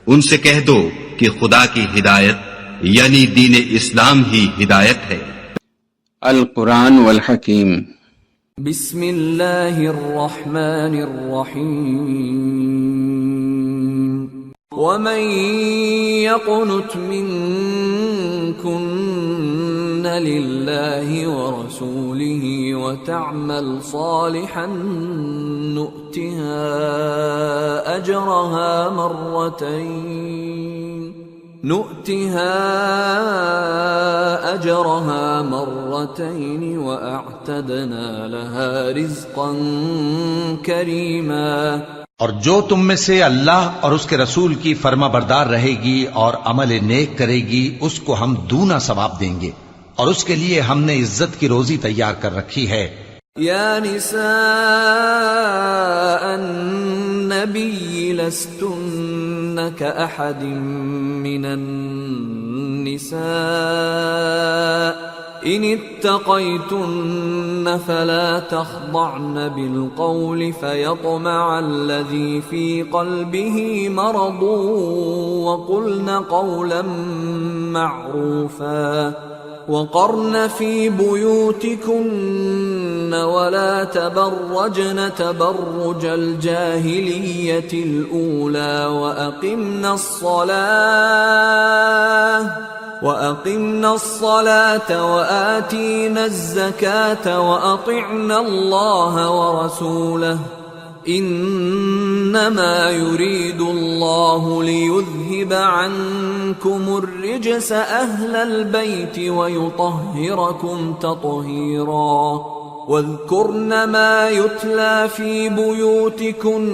ان سے کہہ دو کہ خدا کی ہدایت یعنی دین اسلام ہی ہدایت ہے۔ القرآن والحکیم۔ بسم اللہ الرحمن الرحیم۔ ومن يقنت منكن لله ورسوله وتعمل صالحا نؤتها أجرها مرتين وأعتدنا لها رزقا كريما۔ اور جو تم میں سے اللہ اور اس کے رسول کی فرما بردار رہے گی اور عمل نیک کرے گی اس کو ہم دونا ثواب دیں گے، اور اس کے لیے ہم نے عزت کی روزی تیار کر رکھی ہے۔ یا نساء النبی لستن کأحد من النساء ان اتقيتن فلا تخضعن بالقول فيطمع الذي في قلبه مرض وقلن قولا معروفا وقرن في بيوتكن ولا تبرجن تبرج الجاهلية الأولى وأقمنا الصلاة وآتينا الزكاة وأطعنا الله ورسوله إنما يريد الله ليذهب عنكم الرجس أهل البيت ويطهركم تطهيرا واذكرن ما يتلى في بيوتكن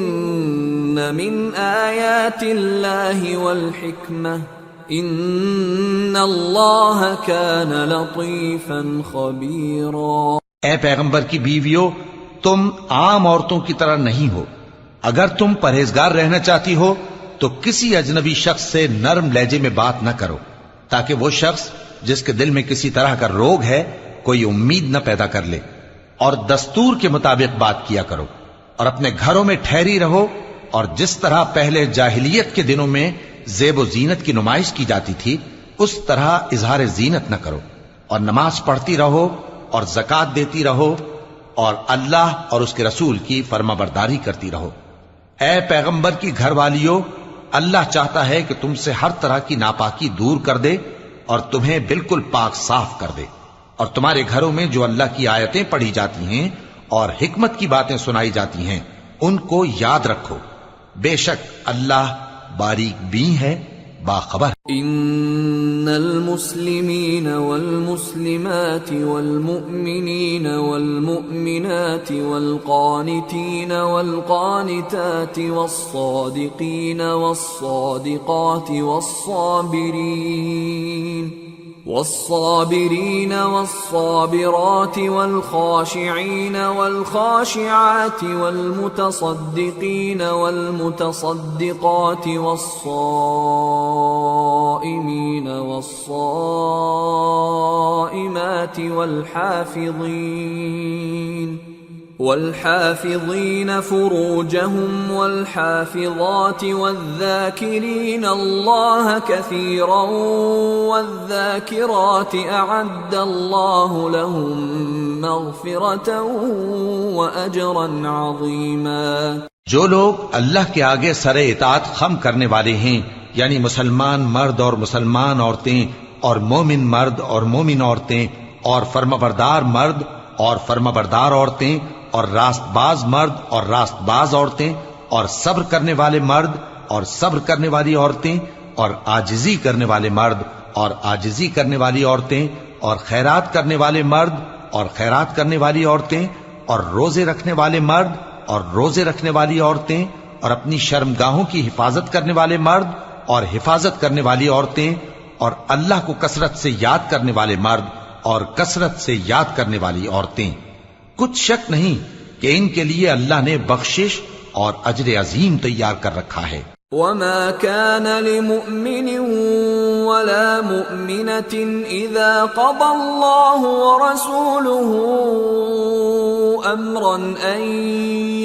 من آيات الله والحكمة ان اللہ کان لطیفا خبیرا۔ اے پیغمبر کی بیویوں، تم عام عورتوں کی طرح نہیں ہو۔ اگر تم پرہیزگار رہنا چاہتی ہو تو کسی اجنبی شخص سے نرم لہجے میں بات نہ کرو، تاکہ وہ شخص جس کے دل میں کسی طرح کا روگ ہے کوئی امید نہ پیدا کر لے، اور دستور کے مطابق بات کیا کرو، اور اپنے گھروں میں ٹھہری رہو، اور جس طرح پہلے جاہلیت کے دنوں میں زیب و زینت کی نمائش کی جاتی تھی اس طرح اظہار زینت نہ کرو، اور نماز پڑھتی رہو اور زکوٰۃ دیتی رہو، اور اللہ اور اس کے رسول کی فرما برداری کرتی رہو۔ اے پیغمبر کی گھر والیوں، اللہ چاہتا ہے کہ تم سے ہر طرح کی ناپاکی دور کر دے اور تمہیں بالکل پاک صاف کر دے، اور تمہارے گھروں میں جو اللہ کی آیتیں پڑھی جاتی ہیں اور حکمت کی باتیں سنائی جاتی ہیں ان کو یاد رکھو، بے شک اللہ باریک بین ہے، باخبر۔ ان المسلمین والمسلمات والمؤمنین والمؤمنات والقانتین والقانتات والصادقین والصادقات والصابرين والصابرات والخاشعين والخاشعات والمتصدقين والمتصدقات والصائمين والصائمات والحافظين فروجهم والحافظات والذاكرين الله كثيرا والذاكرات أعد الله لهم مغفرة وأجرا عظيما۔ جو لوگ اللہ کے آگے سر اطاعت خم کرنے والے ہیں، یعنی مسلمان مرد اور مسلمان عورتیں، اور مومن مرد اور مومن عورتیں، اور فرمانبردار مرد اور فرمانبردار عورتیں، اور راست باز مرد اور راست باز عورتیں، اور صبر کرنے والے مرد اور صبر کرنے والی عورتیں، اور عاجزی کرنے والے مرد اور عاجزی کرنے والی عورتیں، اور خیرات کرنے والے مرد اور خیرات کرنے والی عورتیں، اور روزے رکھنے والے مرد اور روزے رکھنے والی عورتیں، اور اپنی شرمگاہوں کی حفاظت کرنے والے مرد اور حفاظت کرنے والی عورتیں، اور اللہ کو کثرت سے یاد کرنے والے مرد اور کثرت سے یاد کرنے والی عورتیں۔ کچھ شک نہیں کہ ان کے لیے اللہ نے بخشش اور اجر عظیم تیار کر رکھا ہے۔ وما كان لمؤمن ولا مؤمنة إذا قضى الله ورسوله أمرا أن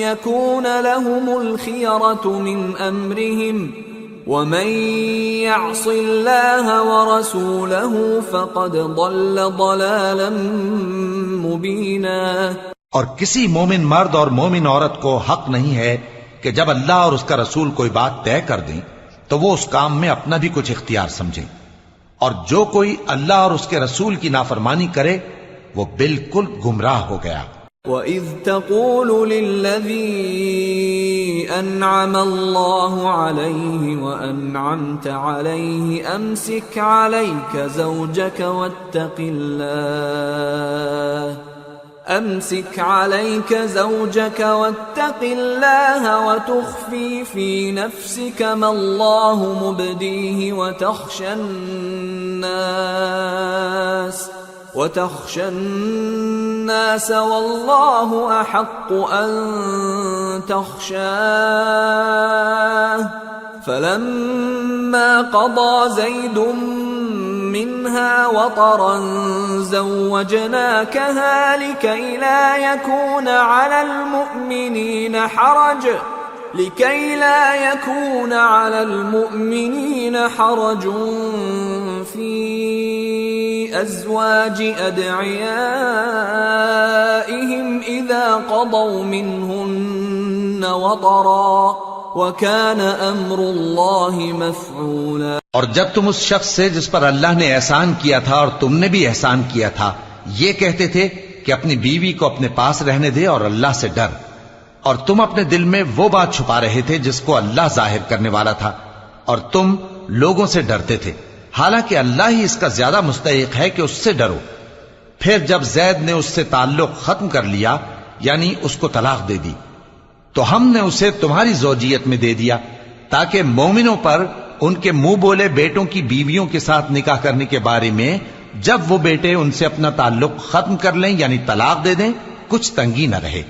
يكون لهم الخيرة من أمرهم ومن يعص الله ورسوله فقد ضل ضلالا مبینا. اور کسی مومن مرد اور مومن عورت کو حق نہیں ہے کہ جب اللہ اور اس کا رسول کوئی بات طے کر دیں تو وہ اس کام میں اپنا بھی کچھ اختیار سمجھیں، اور جو کوئی اللہ اور اس کے رسول کی نافرمانی کرے وہ بالکل گمراہ ہو گیا. وَإِذْ تَقُولُ لِلَّذِي أَنْعَمَ اللَّهُ عَلَيْهِ وَأَنْعَمْتَ عَلَيْهِ أَمْسِكْ عَلَيْكَ زَوْجَكَ واتق الله وتخفي في نفسك ما الله مبديه وتخشى الناس والله أحق أن تخشاه. فلما قضى زيد منها وطرا زوجناكها لكي لا يكون على المؤمنين حرج في أزواج أدعيائهم إذا قضوا منهن وطرا وَكَانَ أَمْرُ اللَّهِ مَفْعُولًا. اور جب تم اس شخص سے جس پر اللہ نے احسان کیا تھا اور تم نے بھی احسان کیا تھا یہ کہتے تھے کہ اپنی بیوی کو اپنے پاس رہنے دے اور اللہ سے ڈر، اور تم اپنے دل میں وہ بات چھپا رہے تھے جس کو اللہ ظاہر کرنے والا تھا، اور تم لوگوں سے ڈرتے تھے، حالانکہ اللہ ہی اس کا زیادہ مستحق ہے کہ اس سے ڈرو. پھر جب زید نے اس سے تعلق ختم کر لیا یعنی اس کو طلاق دے دی تو ہم نے اسے تمہاری زوجیت میں دے دیا تاکہ مومنوں پر ان کے منہ بولے بیٹوں کی بیویوں کے ساتھ نکاح کرنے کے بارے میں جب وہ بیٹے ان سے اپنا تعلق ختم کر لیں یعنی طلاق دے دیں کچھ تنگی نہ رہے،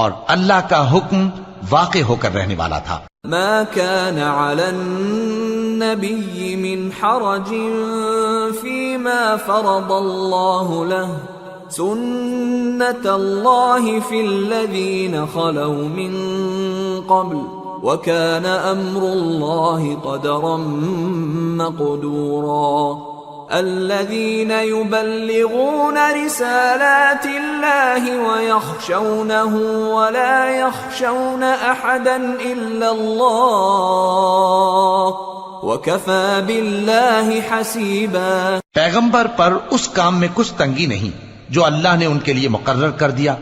اور اللہ کا حکم واقع ہو کر رہنے والا تھا. ما كان على النبي من حرج فيما فرض الله له سنة الله في الذين خلوا من قبل وكان أمر الله قدرا مقدورا. الذين يبلغون رسالات الله ويخشونه ولا يخشون أحدا إلا الله وكفى بالله حسيبا. پیغمبر پر اس کام میں کچھ تنگی نہیں جو اللہ نے ان کے لیے مقرر کر دیا،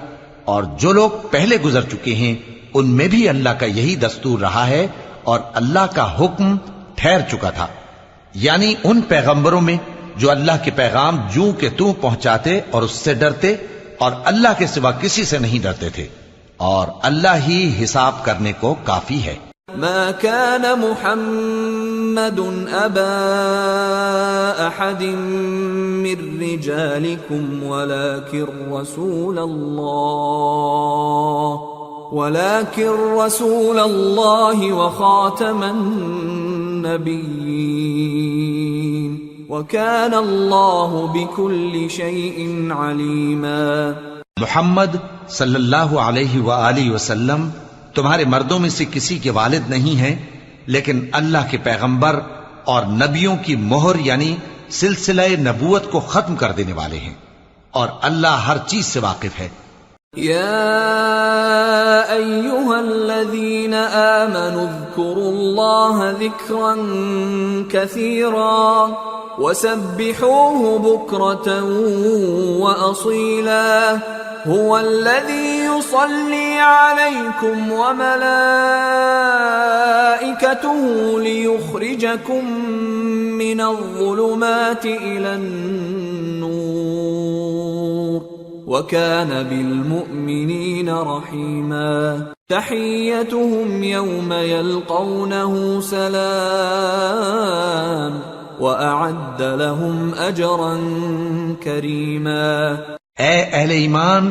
اور جو لوگ پہلے گزر چکے ہیں ان میں بھی اللہ کا یہی دستور رہا ہے، اور اللہ کا حکم ٹھہر چکا تھا، یعنی ان پیغمبروں میں جو اللہ کے پیغام جوں کہ توں پہنچاتے اور اس سے ڈرتے اور اللہ کے سوا کسی سے نہیں ڈرتے تھے، اور اللہ ہی حساب کرنے کو کافی ہے. ما كان محمد أبا أحد من رجالكم ولكن رسول الله وخاتم النبيين وكان الله بكل شيء عليما. محمد صلی اللہ علیہ وآلہ وسلم تمہارے مردوں میں سے کسی کے والد نہیں ہیں، لیکن اللہ کے پیغمبر اور نبیوں کی مہر یعنی سلسلہ نبوت کو ختم کر دینے والے ہیں، اور اللہ ہر چیز سے واقف ہے. يا أيها الذين آمنوا اذكروا الله ذكرا كثيرا وسبحوه بكرة وأصيلا. هو الذي يصلي عليكم وملائكته ليخرجكم من الظلمات إلى النور وكان بالمؤمنين رحيما. تحيتهم يوم يلقونه سلام وأعد لهم أجرا كريما. اے اہل ایمان،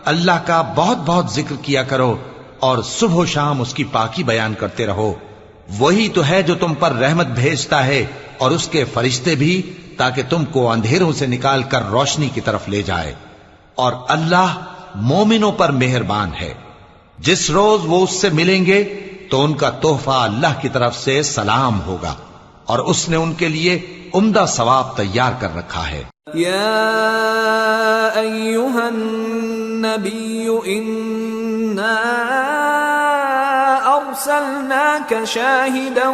اللہ کا بہت بہت ذکر کیا کرو اور صبح و شام اس کی پاکی بیان کرتے رہو. وہی تو ہے جو تم پر رحمت بھیجتا ہے اور اس کے فرشتے بھی، تاکہ تم کو اندھیروں سے نکال کر روشنی کی طرف لے جائے. اور اللہ مومنوں پر مہربان ہے. جس روز وہ اس سے ملیں گے تو ان کا تحفہ اللہ کی طرف سے سلام ہوگا، اور اس نے ان کے لیے عمدہ ثواب تیار کر رکھا ہے۔ یا ایھا النبی انا ارسلناک شاہدا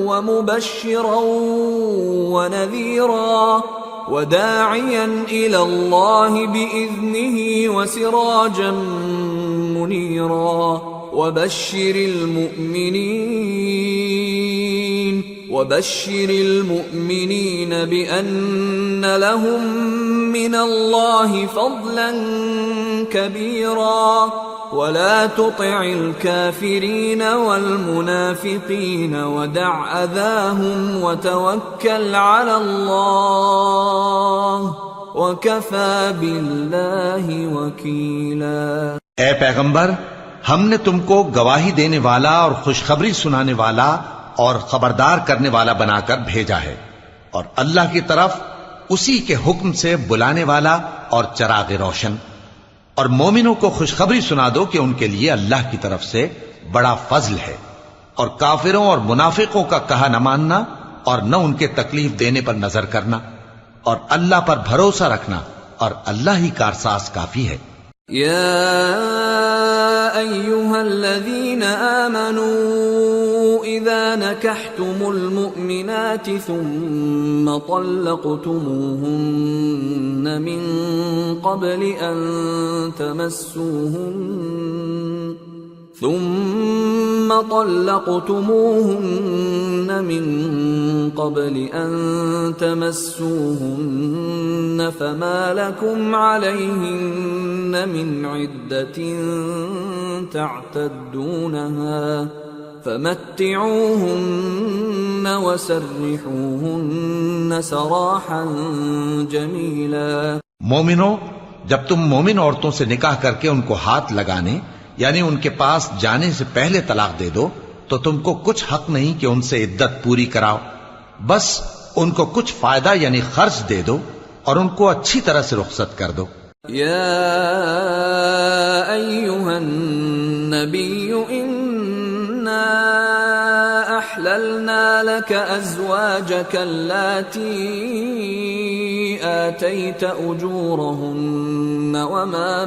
ومبشرا ونذیرا وداعیا الی اللہ بإذنہ وسراجا منیرا وبشر المؤمنین بأن لهم من اللہ فضلا کبیرا ولا تطع الكافرین والمنافقین ودع اذاهم وتوکل علی اللہ وکفى باللہ وکیلا۔ اے پیغمبر، ہم نے تم کو گواہی دینے والا اور خوشخبری سنانے والا اور خبردار کرنے والا بنا کر بھیجا ہے، اور اللہ کی طرف اسی کے حکم سے بلانے والا اور چراغ روشن، اور مومنوں کو خوشخبری سنا دو کہ ان کے لیے اللہ کی طرف سے بڑا فضل ہے، اور کافروں اور منافقوں کا کہا نہ ماننا اور نہ ان کے تکلیف دینے پر نظر کرنا، اور اللہ پر بھروسہ رکھنا، اور اللہ ہی کارساز کافی ہے۔ یا ایھا الذین آمنوا اذا نکحتم المؤمنات ثم طلقتموهن من قبل ان تمسوهن فما لكم عليهن من عدة تعتدونها فمتعوهن وسرحوهن سراحا جميلا۔ مومنو، جب تم مومن عورتوں سے نکاح کر کے ان کو ہاتھ لگانے یعنی ان کے پاس جانے سے پہلے طلاق دے دو تو تم کو کچھ حق نہیں کہ ان سے عدت پوری کراؤ، بس ان کو کچھ فائدہ یعنی خرچ دے دو اور ان کو اچھی طرح سے رخصت کر دو۔ یا ایھا النبی انا احللنا لك ازواجك اللاتي آتيت اجورهن وما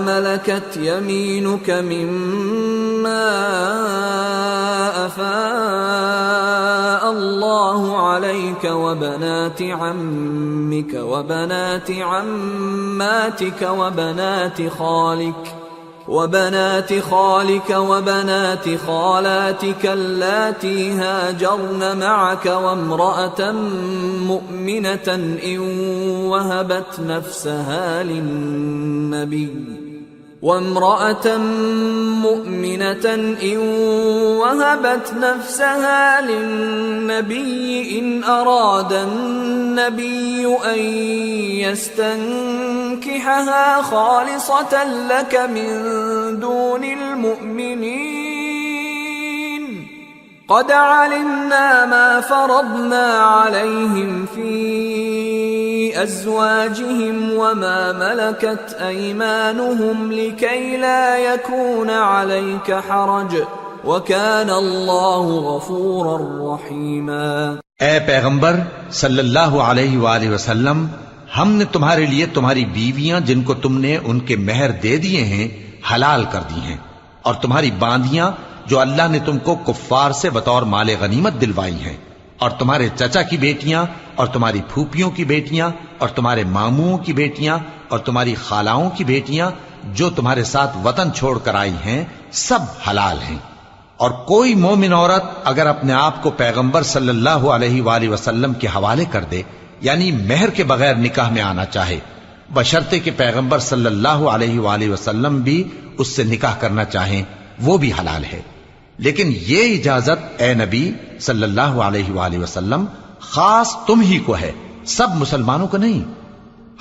ملكت يمينك مما أفاء الله عليك وبنات عمك وبنات عماتك وبنات خالك وبنات خالاتك اللاتي هاجرن معك وامرأة مؤمنة إن وهبت نفسها للنبي إن أراد النبي أن يستنكحها خالصة لك من دون المؤمنين قد علمنا ما فرضنا عليهم في أزواجهم وما ملكت أيمانهم لكي لا يكون عليك حرج وكان الله غفورا رحيما۔ اے پیغمبر صلی اللہ علیہ وآلہ وسلم، ہم نے تمہارے لیے تمہاری بیویاں جن کو تم نے ان کے مہر دے دیے ہیں حلال کر دی ہیں، اور تمہاری باندیاں جو اللہ نے تم کو کفار سے بطور مال غنیمت دلوائی ہیں، اور تمہارے چچا کی بیٹیاں اور تمہاری پھوپھیوں کی بیٹیاں اور تمہارے ماموں کی بیٹیاں اور تمہاری خالاؤں کی بیٹیاں جو تمہارے ساتھ وطن چھوڑ کر آئی ہیں، سب حلال ہیں۔ اور کوئی مومن عورت اگر اپنے آپ کو پیغمبر صلی اللہ علیہ وآلہ وسلم کے حوالے کر دے یعنی مہر کے بغیر نکاح میں آنا چاہے، بشرطے کہ پیغمبر صلی اللہ علیہ وآلہ وسلم بھی اس سے نکاح کرنا چاہیں، وہ بھی حلال ہے۔ لیکن یہ اجازت اے نبی صلی اللہ علیہ وآلہ وسلم خاص تم ہی کو ہے، سب مسلمانوں کو نہیں۔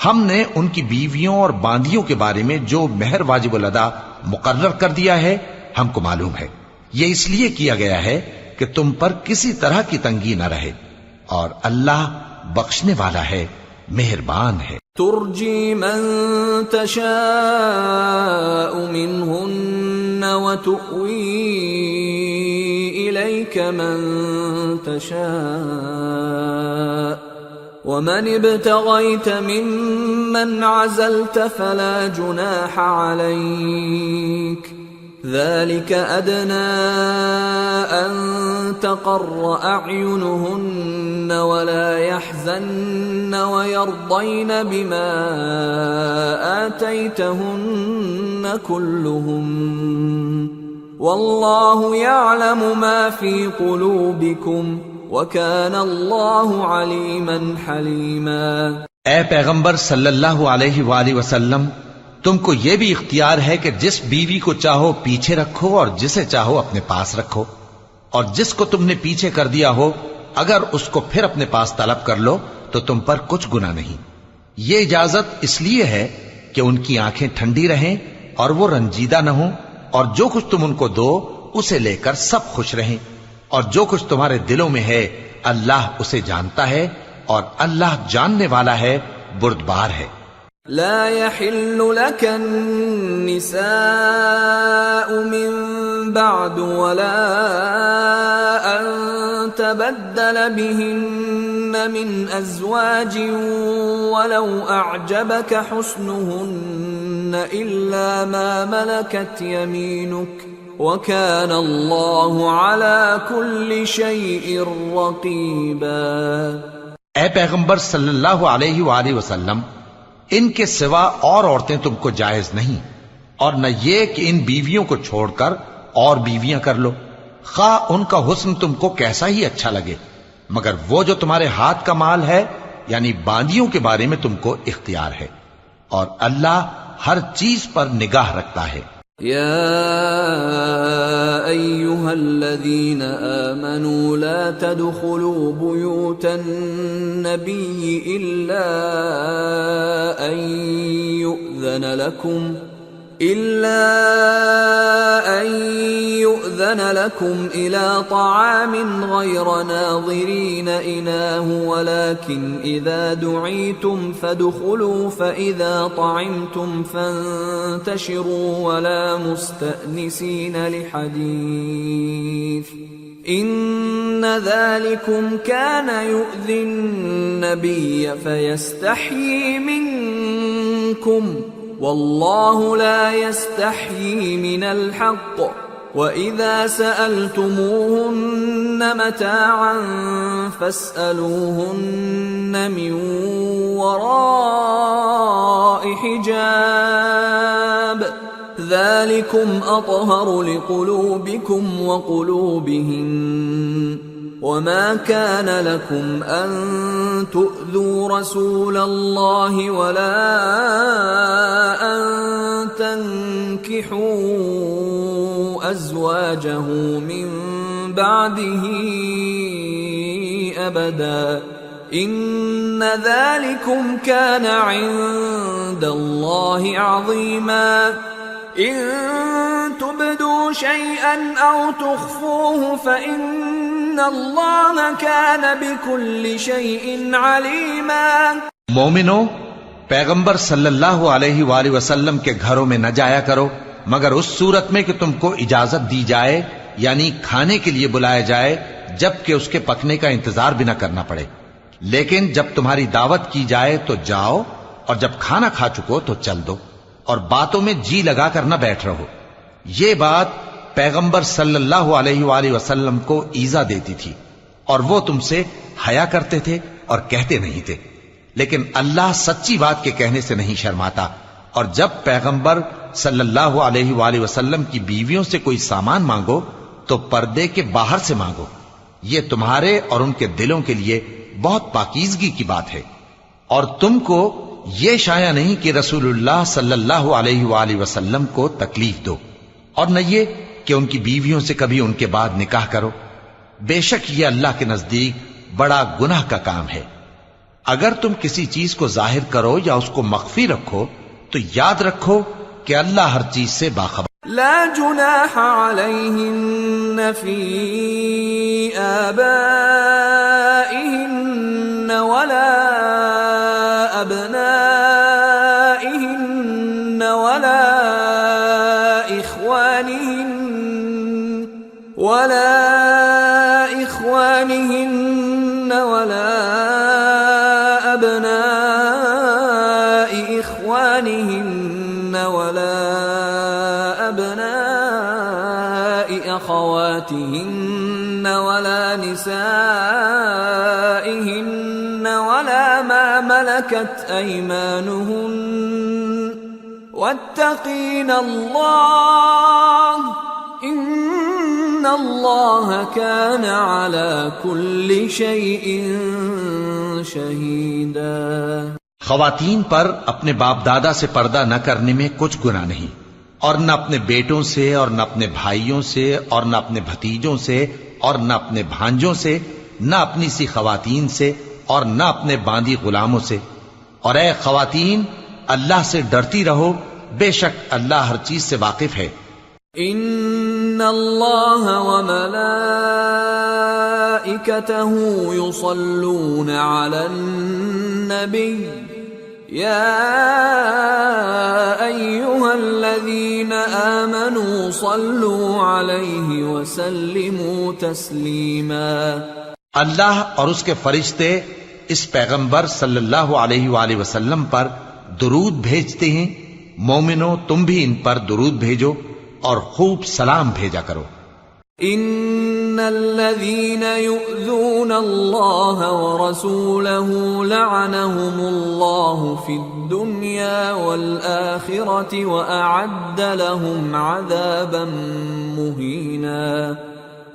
ہم نے ان کی بیویوں اور باندیوں کے بارے میں جو مہر واجب الادا مقرر کر دیا ہے ہم کو معلوم ہے، یہ اس لیے کیا گیا ہے کہ تم پر کسی طرح کی تنگی نہ رہے، اور اللہ بخشنے والا ہے، مہربان ہے۔ ترجي من تشاء منهن وتؤوي إليك من تشاء ومن ابتغيت ممن عزلت فلا جناح عليك ذلك أدنى أن تقر أعينهن ولا يحزن ويرضين بما آتيتهن كلهم والله يعلم ما في قلوبكم وَكَانَ اللَّهُ عَلِيمًا حَلِيمًا۔ اے پیغمبر صلی اللہ علیہ وآلہ وسلم، تم کو یہ بھی اختیار ہے کہ جس بیوی کو چاہو پیچھے رکھو اور جسے چاہو اپنے پاس رکھو، اور جس کو تم نے پیچھے کر دیا ہو اگر اس کو پھر اپنے پاس طلب کر لو تو تم پر کچھ گناہ نہیں۔ یہ اجازت اس لیے ہے کہ ان کی آنکھیں ٹھنڈی رہیں اور وہ رنجیدہ نہ ہوں، اور جو کچھ تم ان کو دو اسے لے کر سب خوش رہیں، اور جو کچھ تمہارے دلوں میں ہے اللہ اسے جانتا ہے، اور اللہ جاننے والا ہے، بردبار ہے۔ لا يحل لك النساء من بعد ولا أن تبدل بهن من أزواج ولو أعجبك حسنهن إلا ما ملكت يمينك وَكَانَ اللَّهُ عَلَى كُلِّ شَيْءٍ رَقِيبًا۔ اے پیغمبر صلی اللہ علیہ وآلہ وسلم، ان کے سوا اور عورتیں تم کو جائز نہیں، اور نہ یہ کہ ان بیویوں کو چھوڑ کر اور بیویاں کر لو، خواہ ان کا حسن تم کو کیسا ہی اچھا لگے، مگر وہ جو تمہارے ہاتھ کا مال ہے یعنی باندیوں کے بارے میں تم کو اختیار ہے، اور اللہ ہر چیز پر نگاہ رکھتا ہے۔ يا أيها الذين آمنوا لا تدخلوا بيوت النبي إلا أن يؤذن لكم إلى طعام غير ناظرين إناه ولكن إذا دعيتم فادخلوا فإذا طعمتم فانتشروا ولا مستأنسين لحديث إن ذلكم كان يؤذي النبي فيستحيي منكم والله لا يستحيي من الحق وَإِذَا سَأَلْتُمُوهُنَّ مَتَاعًا فَاسْأَلُوهُنَّ مِنْ وَرَاءِ حِجَابٍ ذَلِكُمْ أَطْهَرُ لِقُلُوبِكُمْ وَقُلُوبِهِنَّ وَمَا كَانَ لَكُمْ أَن تُؤْذُوا رَسُولَ اللَّهِ وَلَا أَن تَنكِحُوا أَزْوَاجَهُ مِن بَعْدِهِ أَبَدًا إِنَّ ذَلِكُمْ كَانَ عِندَ اللَّهِ عَظِيمًا إِن تُبْدُوا شَيْئًا أَوْ تُخْفُوهُ فَإِنَّ اللَّهَ كَانَ بِكُلِّ شَيْءٍ عَلِيمًا۔ مومنو، پیغمبر صلی اللہ علیہ وآلہ وسلم کے گھروں میں نہ جایا کرو مگر اس صورت میں کہ تم کو اجازت دی جائے، یعنی کھانے کے لیے بلایا جائے جبکہ اس کے پکنے کا انتظار بھی نہ کرنا پڑے، لیکن جب تمہاری دعوت کی جائے تو جاؤ، اور جب کھانا کھا چکو تو چل دو، اور باتوں میں جی لگا کر نہ بیٹھ رہو۔ یہ بات پیغمبر صلی اللہ علیہ وآلہ وسلم کو ایذا دیتی تھی، اور وہ تم سے حیا کرتے تھے اور کہتے نہیں تھے، لیکن اللہ سچی بات کے کہنے سے نہیں شرماتا، اور جب پیغمبر صلی اللہ علیہ وآلہ وسلم کی بیویوں سے کوئی سامان مانگو تو پردے کے باہر سے مانگو، یہ تمہارے اور ان کے دلوں کے لیے بہت پاکیزگی کی بات ہے۔ اور تم کو یہ شایع نہیں کہ رسول اللہ صلی اللہ علیہ وآلہ وسلم کو تکلیف دو، اور نہ یہ کہ ان کی بیویوں سے کبھی ان کے بعد نکاح کرو، بے شک یہ اللہ کے نزدیک بڑا گناہ کا کام ہے۔ اگر تم کسی چیز کو ظاہر کرو یا اس کو مخفی رکھو تو یاد رکھو کہ اللہ ہر چیز سے باخبر۔ لا جناح علیہن فی آبائہن ولا ابنائہن إخوانهن ولا أبناء إخوانهن ولا أبناء أخواتهن ولا نسائهن ولا ما ملكت أيمانهن واتقين الله إن الله كان على كل شيء شهيدا۔ خواتین پر اپنے باپ دادا سے پردہ نہ کرنے میں کچھ گناہ نہیں، اور نہ اپنے بیٹوں سے اور نہ اپنے بھائیوں سے اور نہ اپنے بھتیجوں سے اور نہ اپنے بھانجوں سے، نہ اپنی سی خواتین سے اور نہ اپنے باندی غلاموں سے۔ اور اے خواتین، اللہ سے ڈرتی رہو، بے شک اللہ ہر چیز سے واقف ہے۔ ان اللہ وملائکته یصلون علی النبی یا ایها الذین آمنوا صلوا علیہ وسلموا تسلیما۔ اللہ اور اس کے فرشتے اس پیغمبر صلی اللہ علیہ وآلہ وسلم پر درود بھیجتے ہیں، مومنو تم بھی ان پر درود بھیجو اور خوب سلام بھیجا کرو۔ ان الذين يؤذون الله ورسوله لعنهم الله في الدنيا والآخرة وأعد لهم عذابا مهينا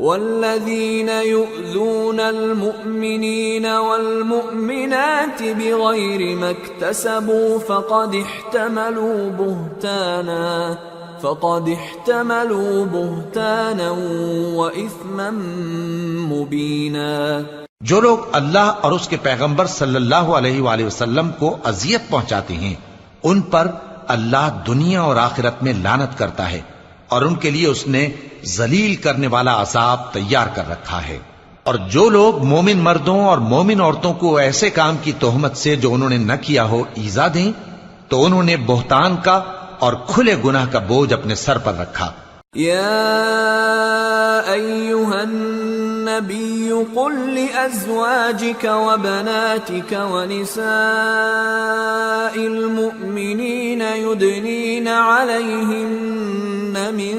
والذين يؤذون المؤمنين والمؤمنات بغير ما اكتسبوا فقد احتملوا بهتانا وإثما مبينا۔ جو لوگ اللہ اور اس کے پیغمبر صلی اللہ علیہ وآلہ وسلم کو اذیت پہنچاتے ہیں، ان پر اللہ دنیا اور آخرت میں لعنت کرتا ہے، اور ان کے لیے اس نے ذلیل کرنے والا عذاب تیار کر رکھا ہے۔ اور جو لوگ مومن مردوں اور مومن عورتوں کو ایسے کام کی تہمت سے جو انہوں نے نہ کیا ہو ایذا دیں، تو انہوں نے بہتان کا اور کھلے گناہ کا بوجھ اپنے سر پر رکھا۔ یا ایھا النبی قل لأزواجک وبناتک ونساء المؤمنین یدنین علیہن من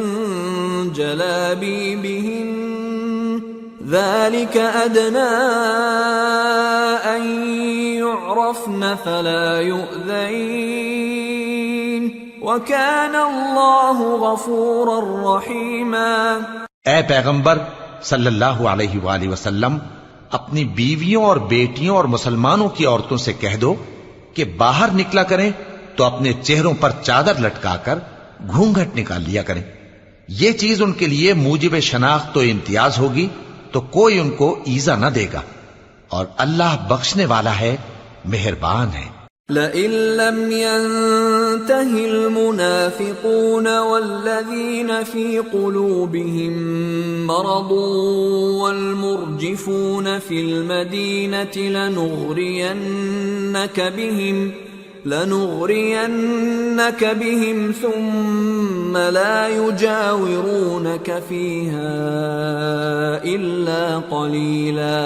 جلابیبہن ذلك أدنى أن يعرفن فلا يؤذين وَكَانَ اللَّهُ غَفُورًا رَحِيمًا۔ اے پیغمبر صلی اللہ علیہ وآلہ وسلم، اپنی بیویوں اور بیٹیوں اور مسلمانوں کی عورتوں سے کہہ دو کہ باہر نکلا کریں تو اپنے چہروں پر چادر لٹکا کر گھونگھٹ نکال لیا کریں، یہ چیز ان کے لیے موجب شناخت و امتیاز ہوگی تو کوئی ان کو ایذا نہ دے گا، اور اللہ بخشنے والا ہے، مہربان ہے۔ لئن لم ينته المنافقون والذين في قلوبهم مرض والمرجفون في المدينة لنغرينك بهم ثم لا يجاورونك فيها إلا قليلا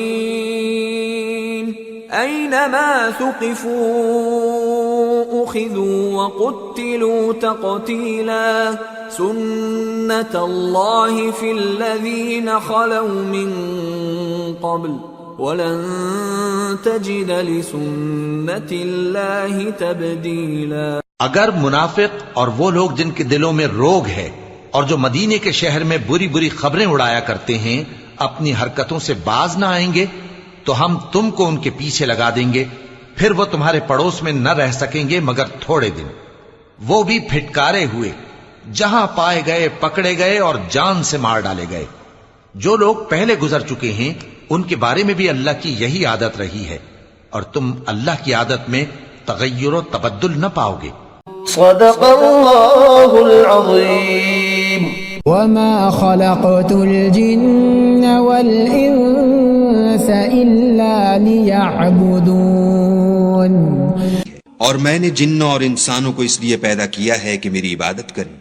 ملعونين أينما ثقفوا أخذوا وقتلوا تقتيلا سنة الله في الذين خلوا من قبل وَلَن تَجِدَ لِسُنَّةِ اللَّهِ تَبْدِيلًا۔ اگر منافق اور وہ لوگ جن کے دلوں میں روگ ہے اور جو مدینے کے شہر میں بری بری خبریں اڑایا کرتے ہیں اپنی حرکتوں سے باز نہ آئیں گے تو ہم تم کو ان کے پیچھے لگا دیں گے، پھر وہ تمہارے پڑوس میں نہ رہ سکیں گے مگر تھوڑے دن، وہ بھی پھٹکارے ہوئے، جہاں پائے گئے پکڑے گئے اور جان سے مار ڈالے گئے۔ جو لوگ پہلے گزر چکے ہیں ان کے بارے میں بھی اللہ کی یہی عادت رہی ہے، اور تم اللہ کی عادت میں تغیر و تبدل نہ پاؤ گے۔ صدق اللہ العظیم۔ وما خلقت الجن والانس الا ليعبدون۔ اور میں نے جنوں اور انسانوں کو اس لیے پیدا کیا ہے کہ میری عبادت کریں۔